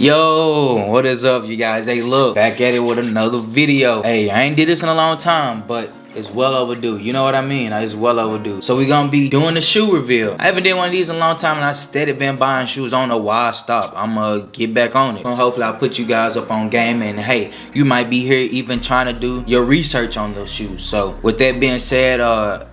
Yo, what is up, you guys? Hey, look, back at it with another video. Hey, I ain't did this in a long time, but it's well overdue. You know what I mean? It's well overdue. So we gonna be doing the shoe reveal. I haven't did one of these in a long time, and I steady been buying shoes. I don't know why I stopped. I'ma get back on it. Hopefully I'll put you guys up on game, and hey, you might be here even trying to do your research on those shoes. So with that being said,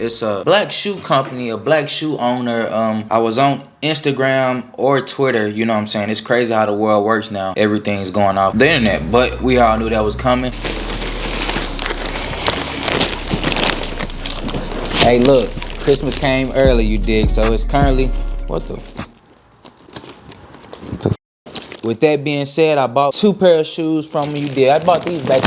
it's a black shoe company, a black shoe owner. I was on Instagram or Twitter, you know what I'm saying? It's crazy how the world works now. Everything's going off the internet, but we all knew that was coming. Hey, look, Christmas came early, you dig? So it's currently, what the With that being said, I bought 2 pair of shoes from you dig. I bought these back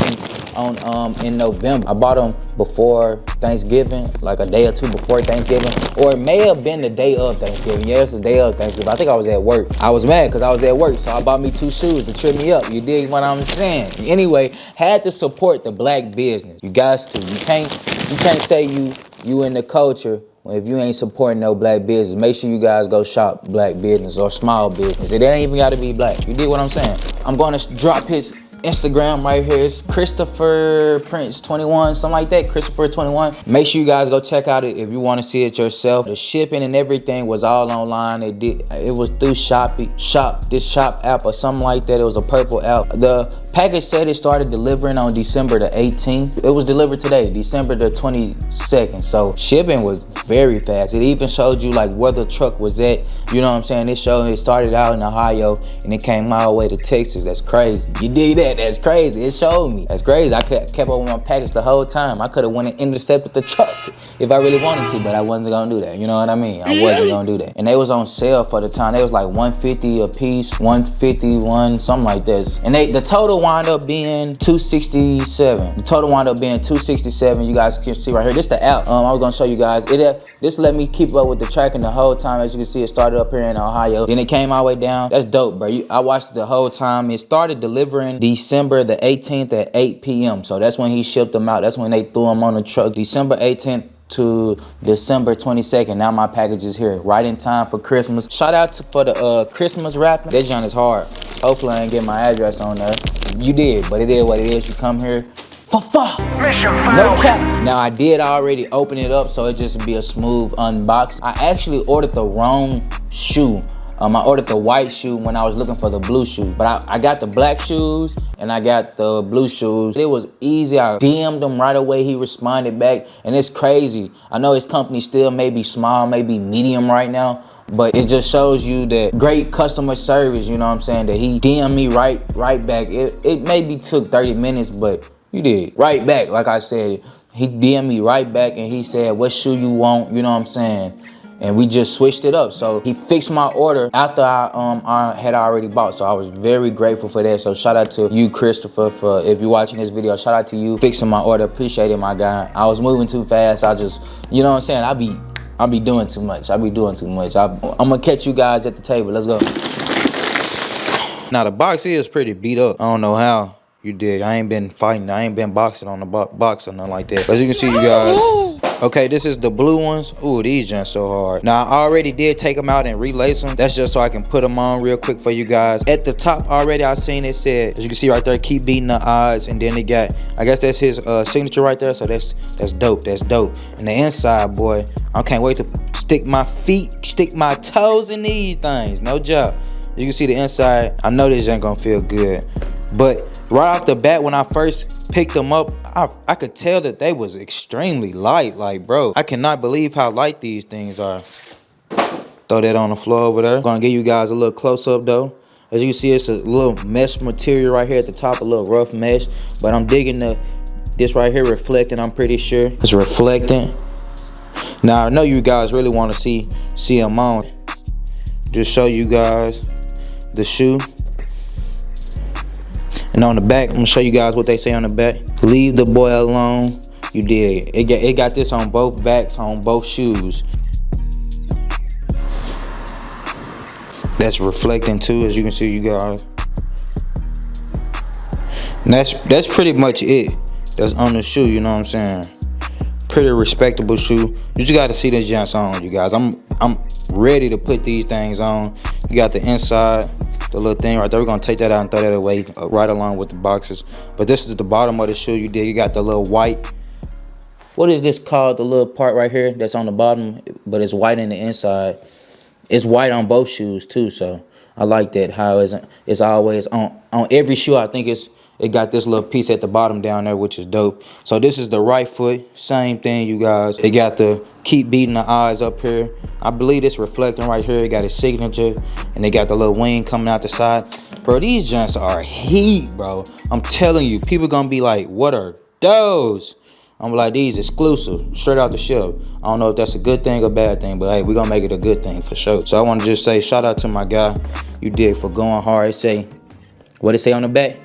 in November. I bought them before Thanksgiving, like a day or 2 before Thanksgiving, or it may have been the day of Thanksgiving. Yeah, it's the day of Thanksgiving. I think I was at work. I was mad because I was at work, so I bought me 2 shoes to trip me up. You dig what I'm saying? Anyway, had to support the black business. You guys too. You can't say you in the culture if you ain't supporting no black business. Make sure you guys go shop black business or small business. It ain't even gotta be black. You dig what I'm saying? I'm gonna drop his Instagram right here. It's Christopher Prince 21, something like that. Christopher 21. Make sure you guys go check out it if you want to see it yourself. The shipping and everything was all online. It was through Shop app or something like that. It was a purple app. The package said it started delivering on December the 18th. It was delivered today, December the 22nd. So shipping was very fast. It even showed you like where the truck was at. You know what I'm saying? It started out in Ohio and it came all the way to Texas. That's crazy. You dig that? That's crazy. It showed me. That's crazy. I kept up with my package the whole time. I could have went and intercepted the truck if I really wanted to, but I wasn't gonna do that. You know what I mean? I wasn't gonna do that. And they was on sale for the time. They was like $150 a piece, $151, something like this. And the total wound up being $267. The total wound up being $267. You guys can see right here. This the app. I was gonna show you guys. This let me keep up with the tracking the whole time. As you can see, it started up here in Ohio. Then it came all the way down. That's dope, bro. I watched the whole time. It started delivering December the 18th at 8 p.m. So that's when he shipped them out. That's when they threw them on the truck. December 18th to December 22nd. Now my package is here, right in time for Christmas. Shout out for the Christmas wrapping. That joint is hard. Hopefully I ain't get my address on there. You did, but it is what it is. You come here for fun. No cap. Now I did already open it up, so it just be a smooth unbox. I actually ordered the wrong shoe. I ordered the white shoe when I was looking for the blue shoe. But I got the black shoes and I got the blue shoes. It was easy. I DM'd him right away. He responded back. And it's crazy. I know his company still may be small, maybe medium right now. But it just shows you that great customer service, you know what I'm saying? That he DM'd me right back. It maybe took 30 minutes, but you did. Right back, like I said. He DM'd me right back and he said, what shoe you want, you know what I'm saying? And we just switched it up. So he fixed my order after I had already bought. So I was very grateful for that. So shout out to you, Christopher, for if you're watching this video. Shout out to you fixing my order. Appreciate it, my guy. I was moving too fast. I just, you know what I'm saying? I be doing too much. I'm gonna catch you guys at the table. Let's go. Now the box is pretty beat up. I don't know how. You dig. I ain't been fighting. I ain't been boxing on the box or nothing like that. As you can see, you guys. Okay, this is the blue ones. Ooh, these joints so hard. Now, I already did take them out and relace them. That's just so I can put them on real quick for you guys. At the top already, I seen it said, as you can see right there, keep beating the odds. And then it got, I guess that's his signature right there. So that's dope. That's dope. And the inside, boy, I can't wait to stick my toes in these things. No joke. You can see the inside. I know this ain't gonna feel good. But right off the bat, when I first picked them up, I could tell that they was extremely light. Like, bro, I cannot believe how light these things are. Throw that on the floor over there. Gonna give you guys a little close up though. As you can see, it's a little mesh material right here at the top, a little rough mesh. But I'm digging this right here reflecting, I'm pretty sure. It's reflecting. Now, I know you guys really want to see them on. Just show you guys the shoe. And on the back, I'm gonna show you guys what they say on the back. Leave the boy alone. You did. It got this on both backs, on both shoes. That's reflecting too, as you can see, you guys. And that's pretty much it. That's on the shoe, you know what I'm saying? Pretty respectable shoe. You just gotta see this joints on, you guys. I'm ready to put these things on. You got the inside. the little thing right there. We're gonna take that out and throw that away right along with the boxes. But this is the bottom of the shoe. You got the little white. What is this called? The little part right here that's on the bottom, but it's white in the inside. It's white on both shoes too, so I like that. How it's always on every shoe. I think it got this little piece at the bottom down there, which is dope. So this is the right foot, same thing, you guys. It got the keep beating the eyes up here. I believe it's reflecting right here. It got its signature, and they got the little wing coming out the side. Bro, these joints are heat, bro. I'm telling you, people gonna be like, what are those? I'm like, these exclusive, straight out the shelf. I don't know if that's a good thing or bad thing, but hey, we're gonna make it a good thing for sure. So I want to just say shout out to my guy, you did, for going hard. It say, what it say on the back?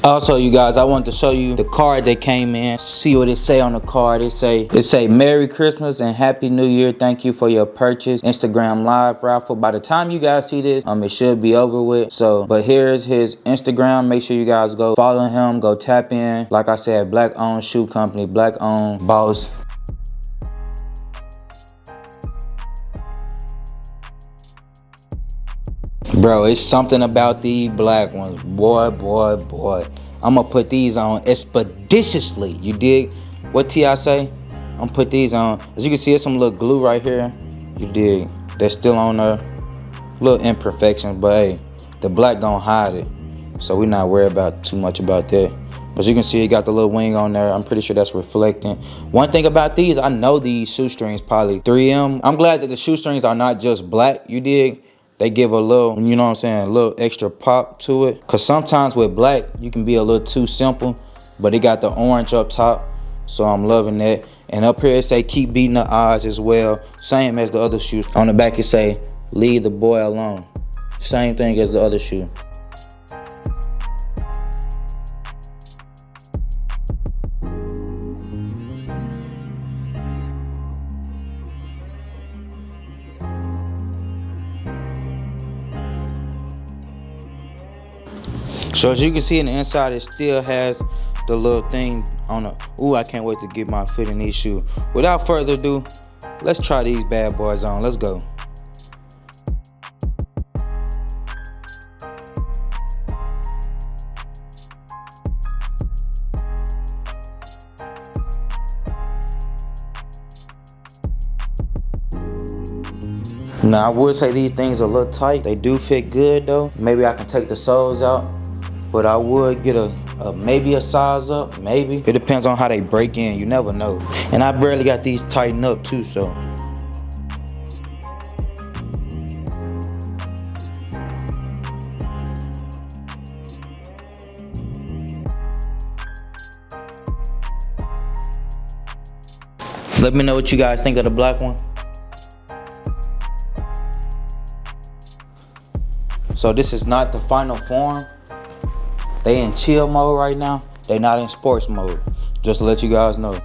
Also, you guys, I want to show you the card that came in. See what it say on the card. It say Merry Christmas and Happy New Year. Thank you for your purchase. Instagram live raffle. By the time you guys see this, it should be over with. So, but here's his Instagram. Make sure you guys go follow him. Go tap in. Like I said, black owned shoe company, black owned boss. Bro, it's something about these black ones. Boy. I'm gonna put these on expeditiously. You dig? What T I say? I'm gonna put these on. As you can see, there's some little glue right here. You dig? They're still on there. Little imperfections, but hey, the black gonna hide it. So we're not worried about too much about that. But you can see it got the little wing on there. I'm pretty sure that's reflecting. One thing about these, I know these shoestrings probably 3M. I'm glad that the shoestrings are not just black. You dig? They give a little, you know what I'm saying, a little extra pop to it. Cause sometimes with black, you can be a little too simple, but it got the orange up top. So I'm loving that. And up here it say keep beating the odds as well. Same as the other shoes. On the back it say leave the boy alone. Same thing as the other shoe. So as you can see in the inside, it still has the little thing on the, ooh, I can't wait to get my foot in these shoes. Without further ado, let's try these bad boys on. Let's go. Now I would say these things are a little tight. They do fit good though. Maybe I can take the soles out. But I would get maybe a size up, maybe. It depends on how they break in, you never know. And I barely got these tightened up too, so. Let me know what you guys think of the black one. So this is not the final form. They in chill mode right now. They not in sports mode. Just to let you guys know.